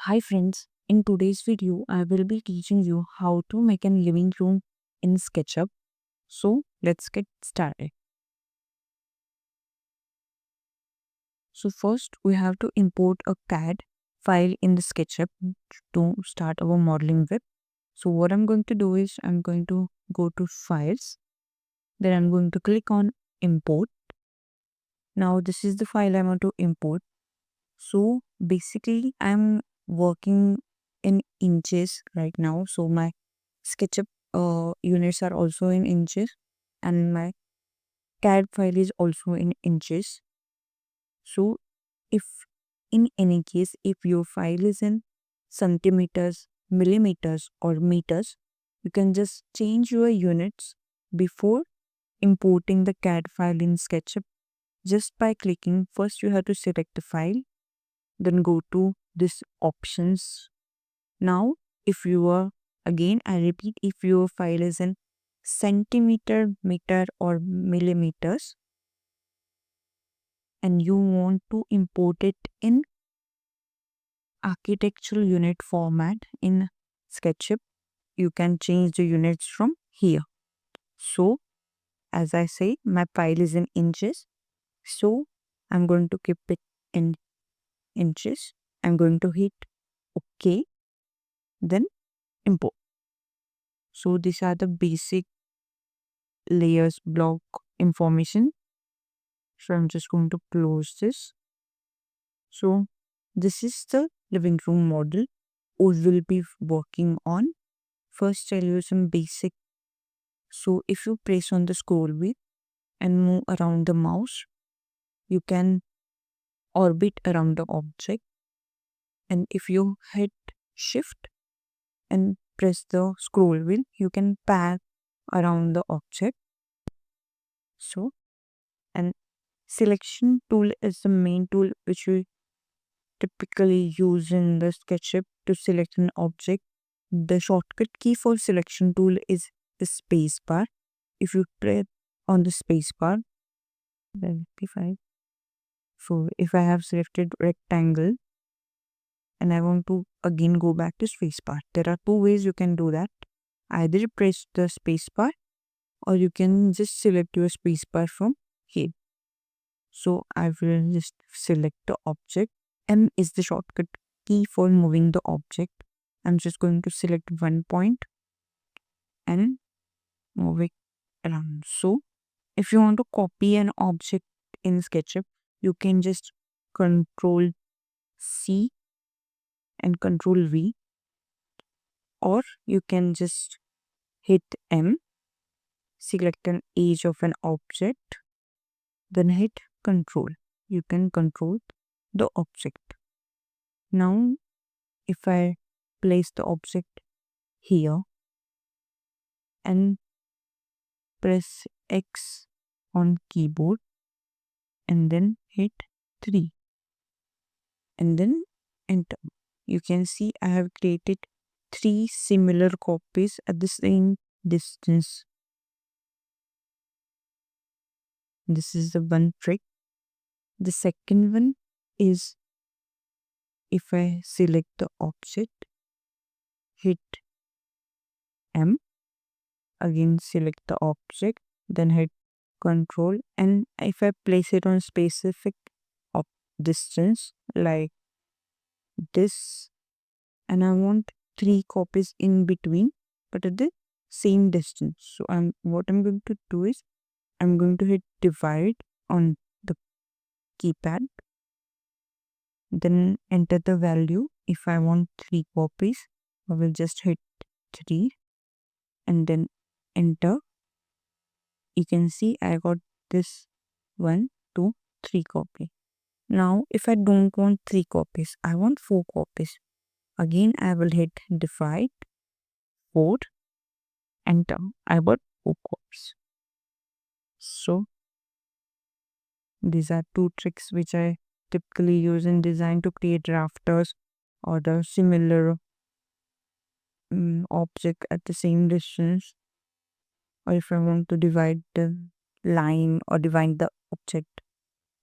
Hi friends, in today's video I will be teaching you how to make a living room in SketchUp. So let's get started. So first we have to import a CAD file in the SketchUp to start our modeling with. So what I'm going to do is I'm going to go to files, then I'm going to click on import. Now this is the file I want to import. So basically I'm working in inches right now. So my SketchUp units are also in inches and my CAD file is also in inches. So if in any case, if your file is in centimeters, millimeters or meters, you can just change your units before importing the CAD file in SketchUp just by clicking. First you have to select the file, then go to this options. Now if you are, again I repeat, if your file is in centimeter, meter or millimeters and you want to import it in architectural unit format in SketchUp, you can change the units from here. So as I say, my file is in inches, so I'm going to keep it in inches. I'm going to hit OK, then import. So these are the basic layers block information. So I'm just going to close this. So this is the living room model we will be working on. First tell you some basic. So if you press on the scroll wheel and move around the mouse, you can orbit around the object. And if you hit shift and press the scroll wheel, you can pan around the object. So, and selection tool is the main tool which we typically use in the SketchUp to select an object. The shortcut key for selection tool is the spacebar. If you press on the spacebar, that will be fine. So if I have selected rectangle and I want to again go back to spacebar, there are two ways you can do that. Either press the spacebar or you can just select your spacebar from here. So I will just select the object. M is the shortcut key for moving the object. I'm just going to select one point and move it around. So if you want to copy an object in SketchUp, you can just Ctrl C and Ctrl V, or you can just hit M, select an edge of an object, then hit Control. You can control the object. Now if I place the object here and press X on keyboard and then hit 3 and then enter, you can see I have created 3 similar copies at the same distance. This is the one trick. The second one is if I select the object, hit M, again select the object, then hit Control, and if I place it on specific distance like this, and I want 3 copies in between but at the same distance. So what I'm going to do is I'm going to hit divide on the keypad, then enter the value. If I want 3 copies, I will just hit 3 and then enter. You can see I got this 1, 2, 3 copy. Now if I don't want 3 copies, I want 4 copies. Again I will hit divide 4, enter. I got 4 copies. So these are 2 tricks which I typically use in design to create rafters or the similar object at the same distance, or if I want to divide the line or divide the object.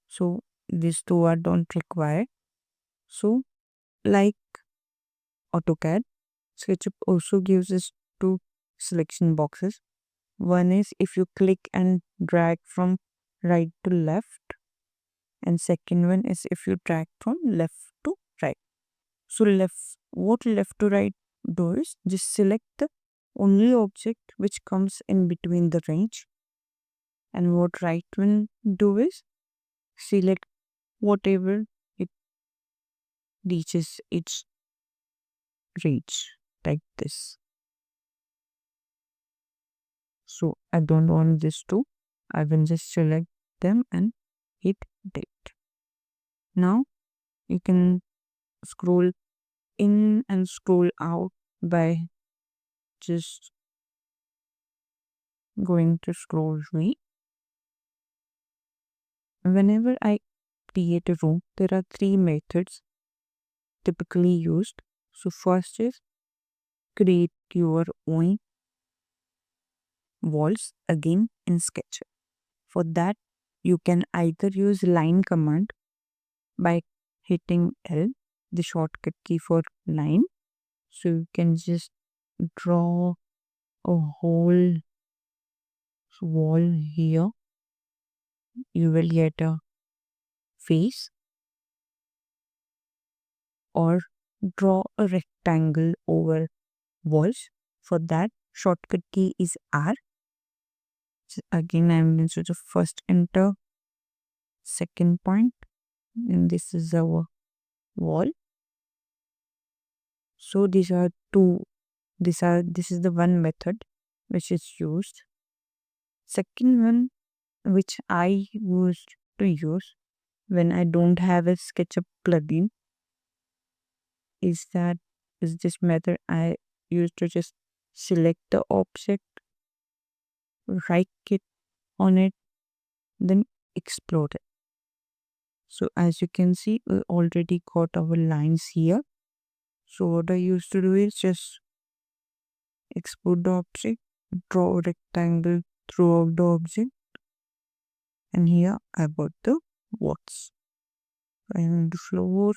So these two are don't require. So like AutoCAD, SketchUp also gives us two selection boxes. One is if you click and drag from right to left, and second one is if you drag from left to right. So what left to right do is just select the only object which comes in between the range, and what right one do is select whatever it reaches its range, like this. So I don't want this to, I will just select them and hit delete. Now you can scroll in and scroll out by just going to scroll Z. Whenever I create a room, there are three methods typically used. So first is create your own walls again in SketchUp. For that, you can either use line command by hitting L, the shortcut key for line. So you can just draw a whole wall here. You will get a face, or draw a rectangle over walls. For that, shortcut key is R. So again, I'm going to first enter second point, and this is our wall. So these are two. This is the one method which is used. Second one, which I used to use when I don't have a SketchUp plugin, is this method. I used to just select the object, right click on it, then explode it. So as you can see, we already got our lines here. So what I used to do is just export the object, draw a rectangle throughout the object, and here I got the walls. And the floor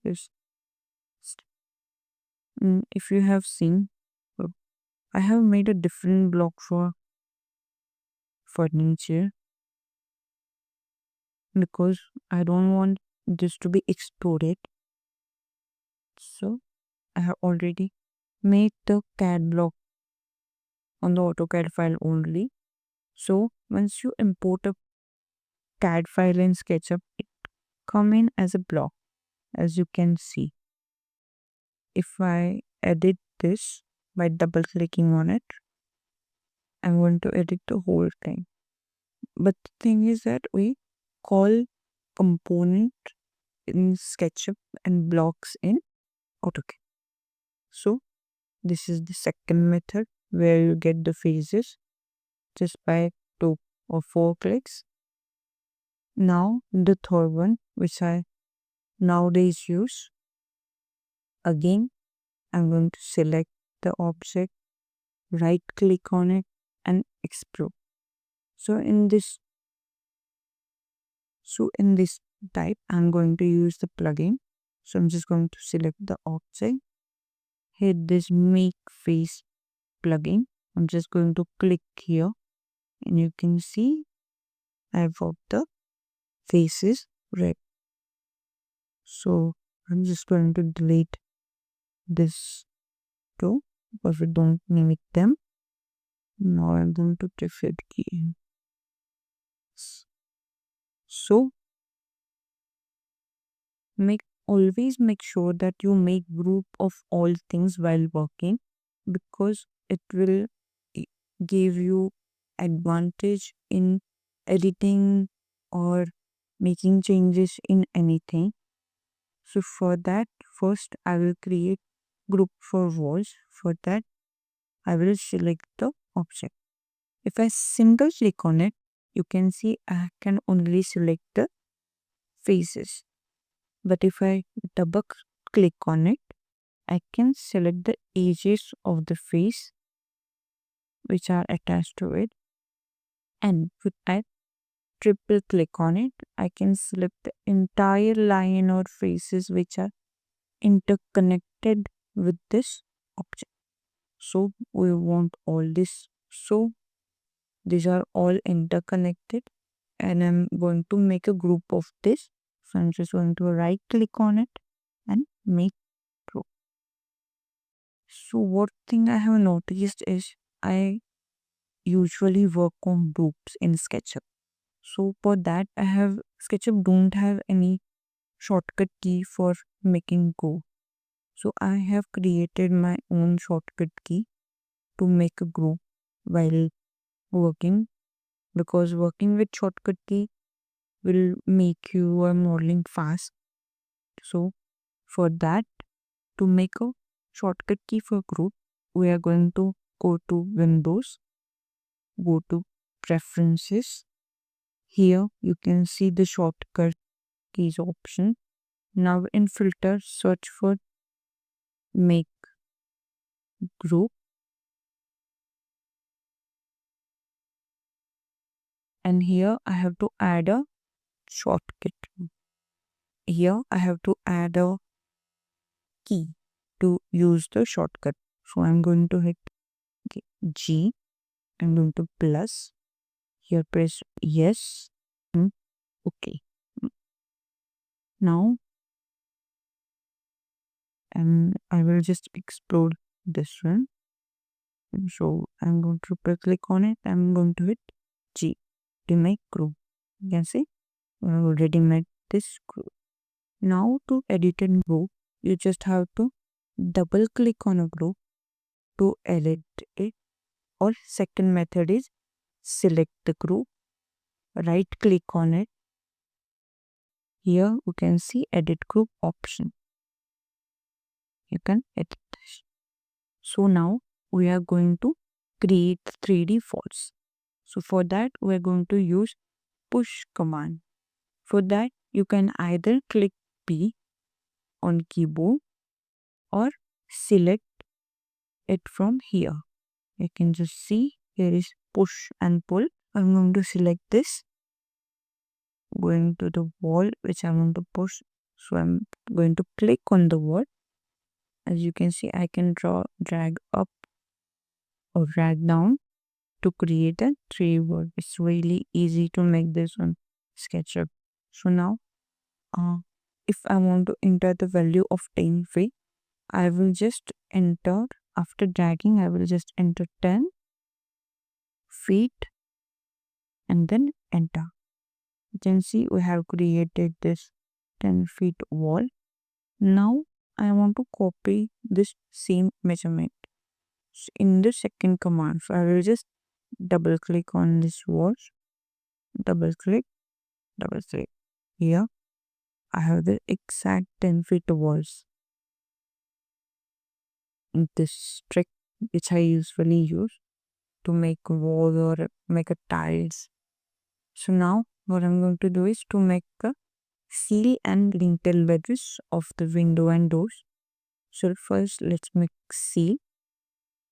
is, if you have seen, I have made a different block for furniture because I don't want this to be exploded. So I have already made the CAD block on the AutoCAD file only. So once you import a CAD file in SketchUp, it come in as a block, as you can see. If I edit this by double clicking on it, I'm going to edit the whole thing. But the thing is that we call component in SketchUp and blocks in AutoCAD. So this is the second method where you get the phases just by 2 or 4 clicks. Now the third one, which I nowadays use, again I'm going to select the object, right click on it, and explode. So in this type, I'm going to use the plugin. So I'm just going to select the object, hit this make face plugin. I'm just going to click here, and you can see I've got the faces red. So I'm just going to delete this too because we don't mimic them. Now I'm going to defeat key. So always make sure that you make group of all things while working, because it will give you advantage in editing or making changes in anything. So for that, first I will create group for walls. For that, I will select the object. If I single click on it, you can see I can only select the faces. But if I double click on it, I can select the edges of the face which are attached to it. And if I triple click on it, I can select the entire line or faces which are interconnected with this object. So we want all this. So these are all interconnected, and I'm going to make a group of this. So I'm just going to right click on it and make group. So what thing I have noticed is I usually work on groups in SketchUp. So for that I have SketchUp don't have any shortcut key for making group. So I have created my own shortcut key to make a group while working, because working with shortcut key will make your modeling fast. So for that, to make a shortcut key for group, we are going to go to Windows, go to Preferences. Here you can see the shortcut keys option. Now in Filter, search for Make Group, and here I have to add a shortcut. Here I have to add a key to use the shortcut. So I'm going to hit G. I'm going to plus. Here press yes. Okay. Now I will just explode this one. And so I'm going to triple click on it. I'm going to hit G to make group. You can see I already made this group. Now to edit a group, you just have to double click on a group to edit it. Or second method is select the group, right click on it. Here you can see edit group option. You can edit this. So now we are going to create 3D fonts. So for that we are going to use push command. For that you can either click P on keyboard or select it from here. You can just see here is push and pull. I'm going to select this, going to the wall which I want to push. So I'm going to click on the wall. As you can see, I can drag up or drag down to create a 3D wall. It's really easy to make this on SketchUp. So now, if I want to enter the value of 10 feet, I will just enter, after dragging, I will just enter 10 feet and then enter. You can see we have created this 10 feet wall. Now I want to copy this same measurement in the second command. So I will just double click on this wall, double click. Here I have the exact 10 feet walls. This trick which I usually use to make a wall or make a tiles. So now what I'm going to do is to make a seal and lintel wedges of the window and doors. So first let's make seal.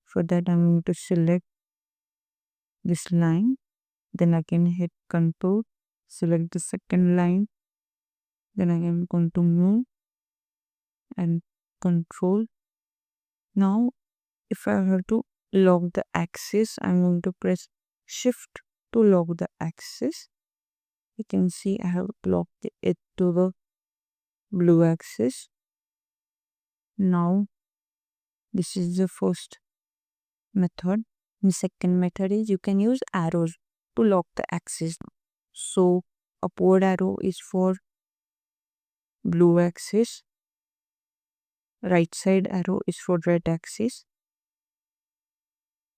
For that I'm going to select this line, then I can hit Ctrl, select the second line, then I am going to move and Control. Now if I have to lock the axis, I'm going to press Shift to lock the axis. You can see I have locked it to the blue axis. Now this is the first method. The second method is you can use arrows to lock the axis. So upward arrow is for blue axis, right side arrow is for red axis,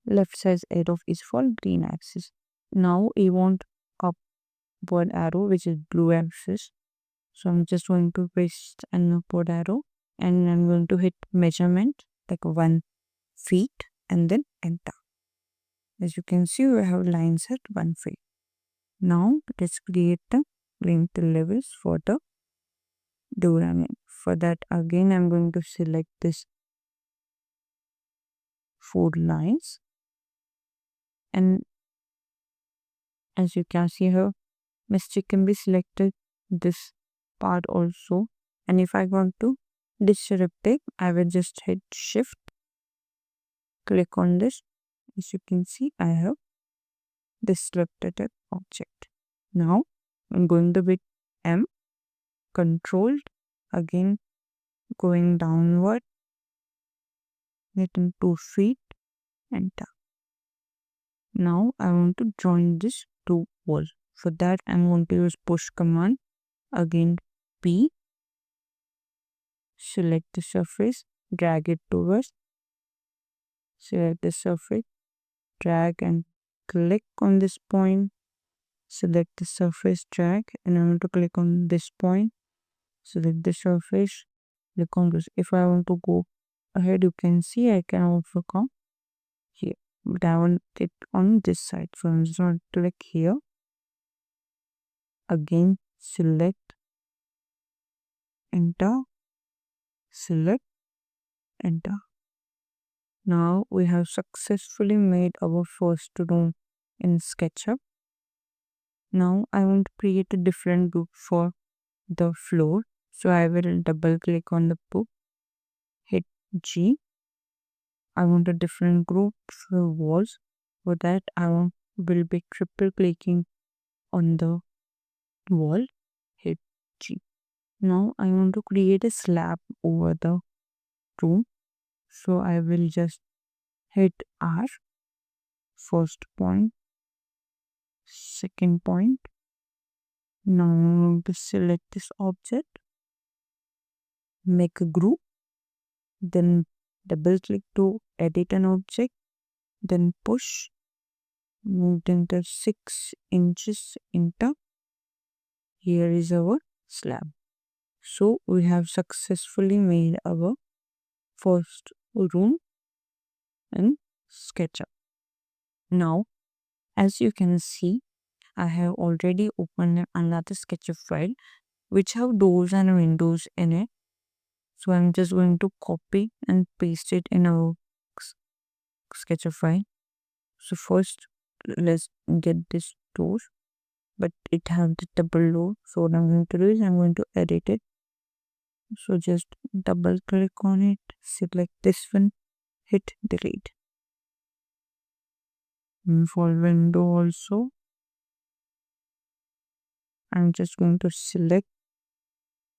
left side arrow is for green axis. Now we want upward arrow which is blue axis. So I'm just going to press an upward arrow and I'm going to hit measurement like 1 feet and then enter. As you can see, we have lines at 1 feet. Now let's create the lintel levels for the door. For that again I'm going to select this 4 lines, and as you can see here, mistake can be selected this part also. And if I want to disruptive, I will just hit shift, click on this. As you can see, I have disrupted an object. Now I'm going to hit M, controlled, again going downward, hitting 2 feet, enter. Now I want to join this to wall. For that I'm going to use push command, again P, select the surface, drag it towards, select the surface, drag and click on this point, select the surface, drag, and I want to click on this point, select the surface, click on this. If I want to go ahead, you can see I can also come here, but I want it on this side, so I'm just going to click here, again select, enter, select, enter. Now we have successfully made our first room in SketchUp. Now I want to create a different group for the floor, so I will double click on the book, hit G. I want a different group for walls. For that will be triple clicking on the wall, hit G. Now I want to create a slab over the room, so I will just hit R, first point, second point. Now I'm going to select this object, make a group, then double click to edit an object, then push, move enter 6 inches, enter. Here is our slab. So we have successfully made our first room in SketchUp. Now, as you can see, I have already opened another SketchUp file which have doors and windows in it. So I'm just going to copy and paste it in our SketchUp file. So first, let's get this door, but it has the double door. So what I'm going to do is I'm going to edit it. So just double click on it, select this one, hit delete. And for window also, I'm just going to select,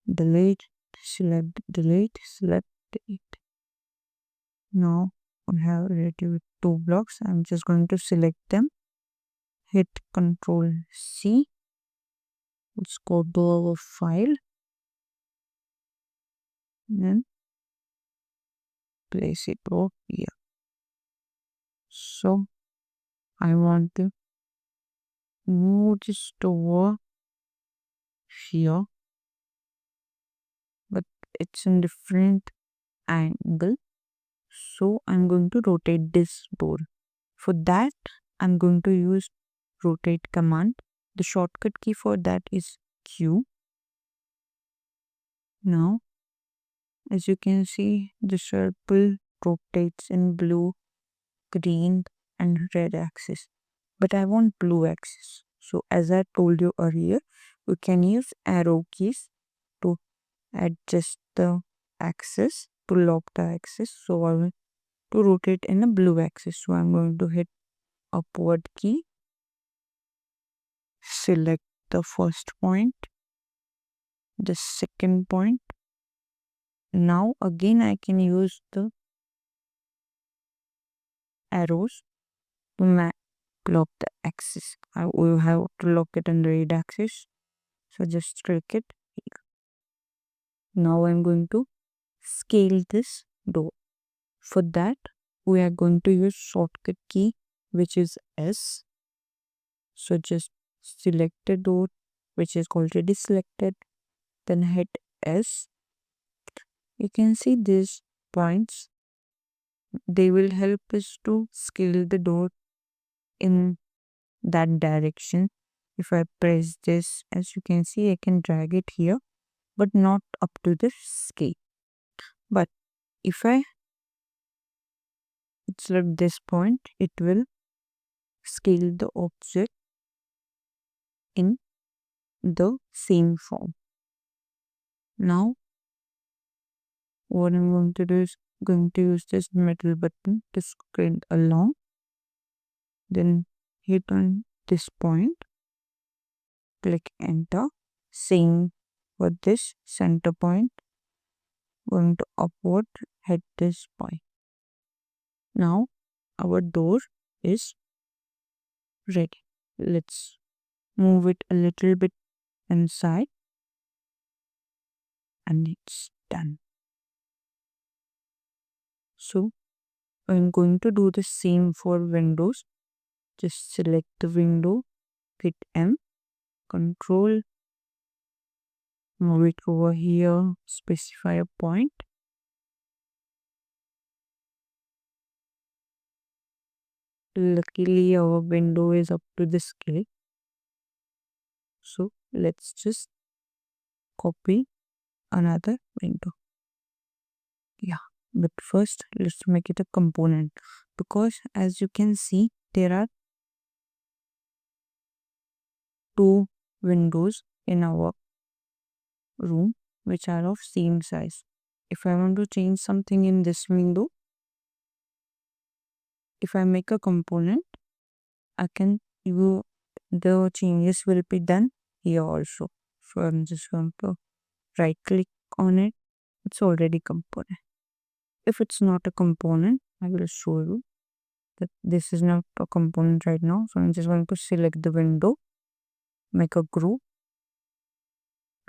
delete, select, delete, select, delete. Now we have already with 2 blocks. I'm just going to select them, hit Ctrl C. Let's go to our file, then place it over here. So I want to move this over here, but it's in different angle. So I'm going to rotate this door. For that, I'm going to use rotate command. The shortcut key for that is Q. Now, as you can see, the circle rotates in blue, green, and red axis. But I want blue axis. So as I told you earlier, we can use arrow keys to adjust the axis, to lock the axis. So I want to rotate in a blue axis. So I'm going to hit upward key, select the first point, the second point. Now again I can use the arrows to lock the axis. I will have to lock it on the red axis. So just click it here. Now I'm going to scale this door. For that, we are going to use shortcut key, which is S. So just select the door which is already selected, then hit S. You can see these points. They will help us to scale the door in that direction. If I press this, as you can see, I can drag it here, but not up to the scale. But if I select this point, it will scale the object in the same form. Now what I'm going to do is going to use this middle button to scroll along. Then hit on this point, click enter. Same for this center point, going to upward, hit this point. Now our door is ready. Let's move it a little bit inside and it's done. So I'm going to do the same for windows. Just select the window, hit M, Ctrl, move it over here, specify a point. Luckily our window is up to the scale. So let's just copy another window. Yeah, but first let's make it a component, because as you can see there are two windows in our room which are of same size. If I want to change something in this window, if I make a component, I can the changes will be done here also. So I'm just going to right click on it. It's already component. If it's not a component, I will show you that this is not a component right now. So I'm just going to select the window, make a group,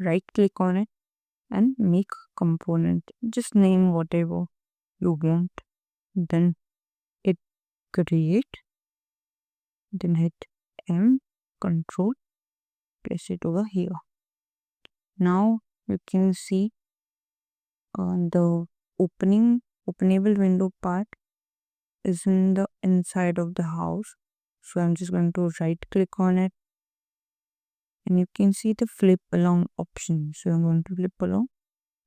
right click on it and make component. Just name whatever you want. Then hit create. Then hit M, Control, place it over here. Now you can see the openable window part is in the inside of the house. So I'm just going to right click on it and you can see the flip along option. So I'm going to flip along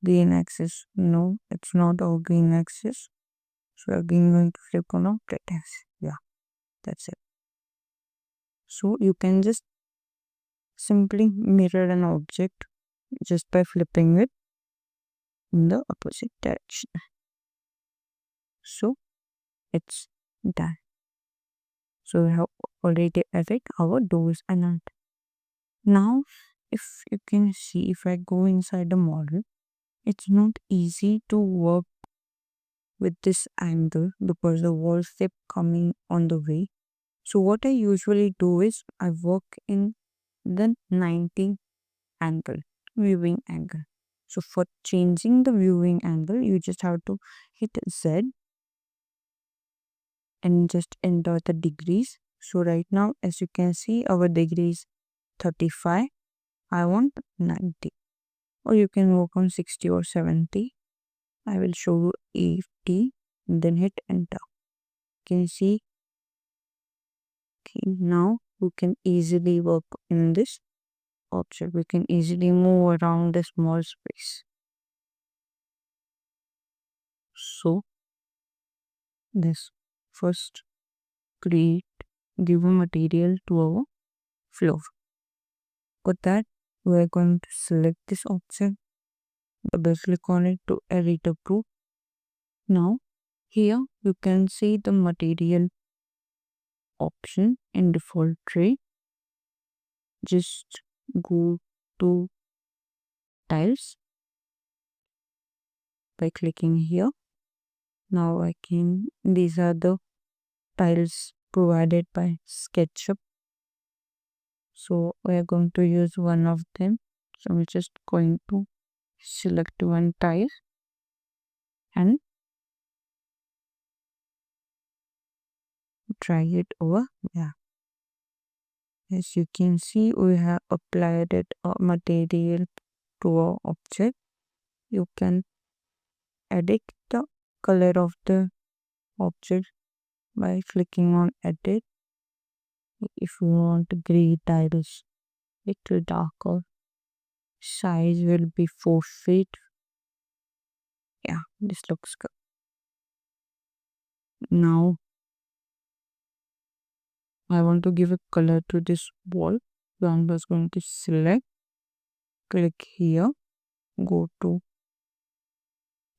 green axis. No, it's not our green axis. So again going to flip along red axis. Yeah, that's it. So you can just simply mirror an object just by flipping it in the opposite direction. So it's done. So we have already added our doors and alt. Now if you can see, if I go inside the model, it's not easy to work with this angle because the walls keep coming on the way. So what I usually do is I work in the 90 angle, viewing angle. So for changing the viewing angle, you just have to hit Z and just enter the degrees. So right now, as you can see, our degree is 35. I want 90. Or you can work on 60 or 70. I will show you 80. Then hit enter. You can see. Okay, now we can easily work in this object. We can easily move around the small space. So this first create, give a material to our floor. For that, we are going to select this object, double click on it to edit a group. Now here you can see the material option in default tray. Just go to tiles by clicking here. Now these are the tiles provided by SketchUp. So we are going to use one of them. So we're just going to select one tile and drag it over. Yeah. As you can see, we have applied it material to our object. You can edit the color of the object by clicking on edit. If you want gray tiles, little darker, size will be 4 feet. Yeah, this looks good. Now I want to give a color to this wall. So I'm just going to select, click here, go to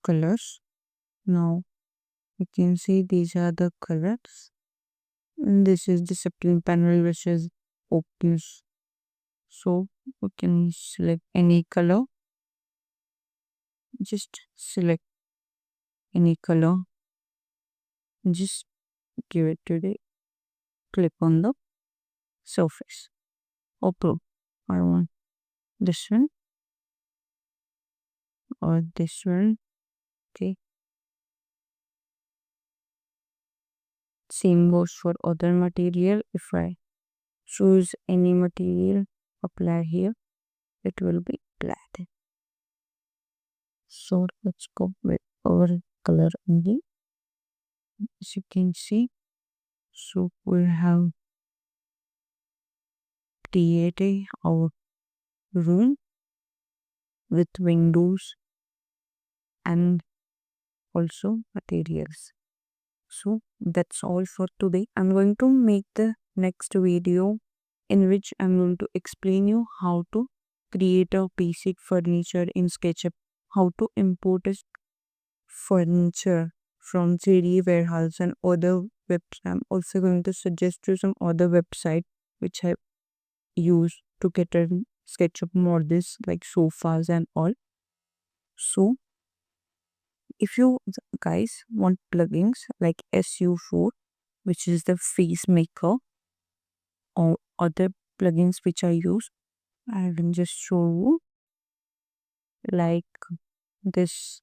colors. Now you can see these are the colors. And this is discipline panel which is opens. So we can select any color. Just select any color. Just give it to the click on the surface. Okay, I want this one or this one. Okay. Same goes for other material. If I choose any material, apply here, it will be applied. So let's go with our color only. As you can see, so we have created our room with windows and also materials. So that's all for today. I'm going to make the next video in which I'm going to explain you how to create a basic furniture in SketchUp, how to import a furniture from 3D warehouse and other websites. I'm also going to suggest you some other website which I use to get a SketchUp models like sofas and all. So if you guys want plugins like SU4, which is the face maker, or other plugins which I use, I will just show you like this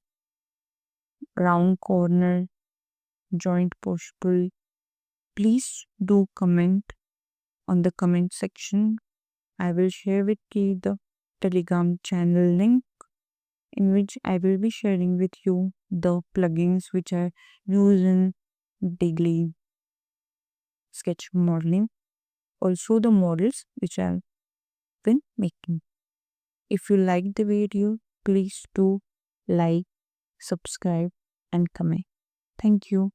round corner joint push pull. Please do comment on the comment section. I will share with you the Telegram channel link in which I will be sharing with you the plugins which I use in daily sketch modeling, also the models which I've been making. If you like the video, please do like, subscribe, and comment. Thank you.